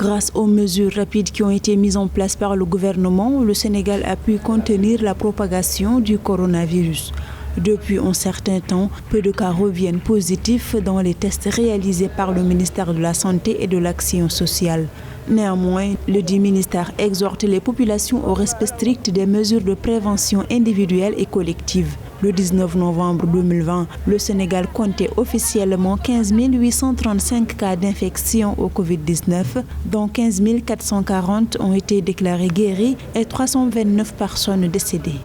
Grâce aux mesures rapides qui ont été mises en place par le gouvernement, le Sénégal a pu contenir la propagation du coronavirus. Depuis un certain temps, peu de cas reviennent positifs dans les tests réalisés par le ministère de la Santé et de l'Action sociale. Néanmoins, le dit ministère exhorte les populations au respect strict des mesures de prévention individuelle et collective. Le 19 novembre 2020, le Sénégal comptait officiellement 15 835 cas d'infection au Covid-19, dont 15 440 ont été déclarés guéris et 329 personnes décédées.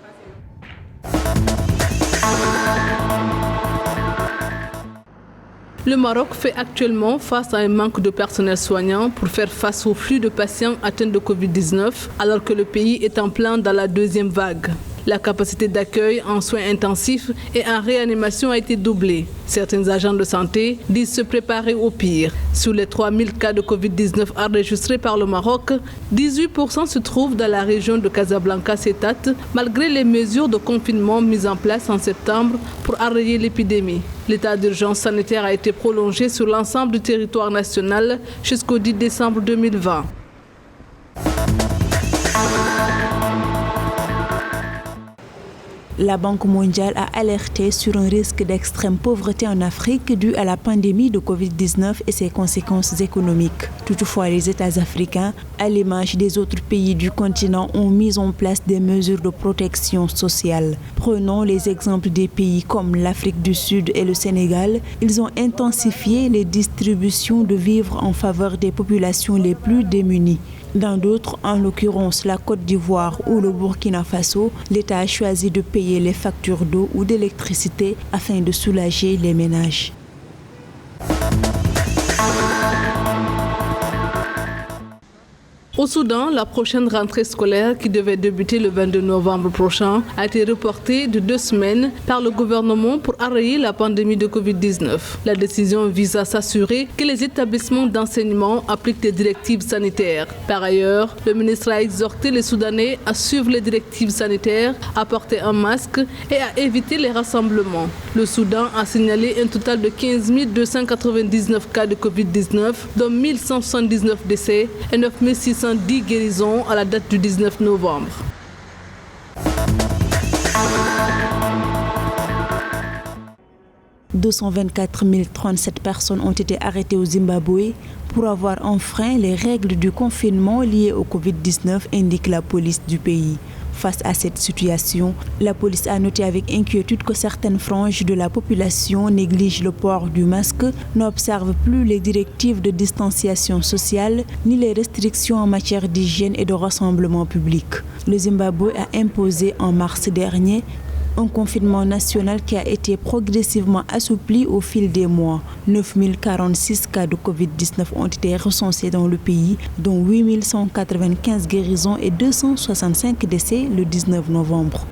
Le Maroc fait actuellement face à un manque de personnel soignant pour faire face au flux de patients atteints de Covid-19, alors que le pays est en plein dans la deuxième vague. La capacité d'accueil en soins intensifs et en réanimation a été doublée. Certains agents de santé disent se préparer au pire. Sur les 3000 cas de Covid-19 enregistrés par le Maroc, 18% se trouvent dans la région de Casablanca-Setat, malgré les mesures de confinement mises en place en septembre pour enrayer l'épidémie. L'état d'urgence sanitaire a été prolongé sur l'ensemble du territoire national jusqu'au 10 décembre 2020. La Banque mondiale a alerté sur un risque d'extrême pauvreté en Afrique dû à la pandémie de Covid-19 et ses conséquences économiques. Toutefois, les États africains, à l'image des autres pays du continent, ont mis en place des mesures de protection sociale. Prenons les exemples des pays comme l'Afrique du Sud et le Sénégal. Ils ont intensifié les distributions de vivres en faveur des populations les plus démunies. Dans d'autres, en l'occurrence la Côte d'Ivoire ou le Burkina Faso, l'État a choisi de payer les factures d'eau ou d'électricité afin de soulager les ménages. Au Soudan, la prochaine rentrée scolaire qui devait débuter le 22 novembre prochain a été reportée de 2 semaines par le gouvernement pour enrayer la pandémie de Covid-19. La décision vise à s'assurer que les établissements d'enseignement appliquent les directives sanitaires. Par ailleurs, le ministre a exhorté les Soudanais à suivre les directives sanitaires, à porter un masque et à éviter les rassemblements. Le Soudan a signalé un total de 15 299 cas de Covid-19, dont 1179 décès et 9 610 guérisons à la date du 19 novembre. « 224 037 personnes ont été arrêtées au Zimbabwe pour avoir enfreint les règles du confinement liées au Covid-19, indique la police du pays. Face à cette situation, la police a noté avec inquiétude que certaines franges de la population négligent le port du masque, n'observent plus les directives de distanciation sociale ni les restrictions en matière d'hygiène et de rassemblement public. Le Zimbabwe a imposé en mars dernier un confinement national qui a été progressivement assoupli au fil des mois. 9 046 cas de Covid-19 ont été recensés dans le pays, dont 8 195 guérisons et 265 décès le 19 novembre.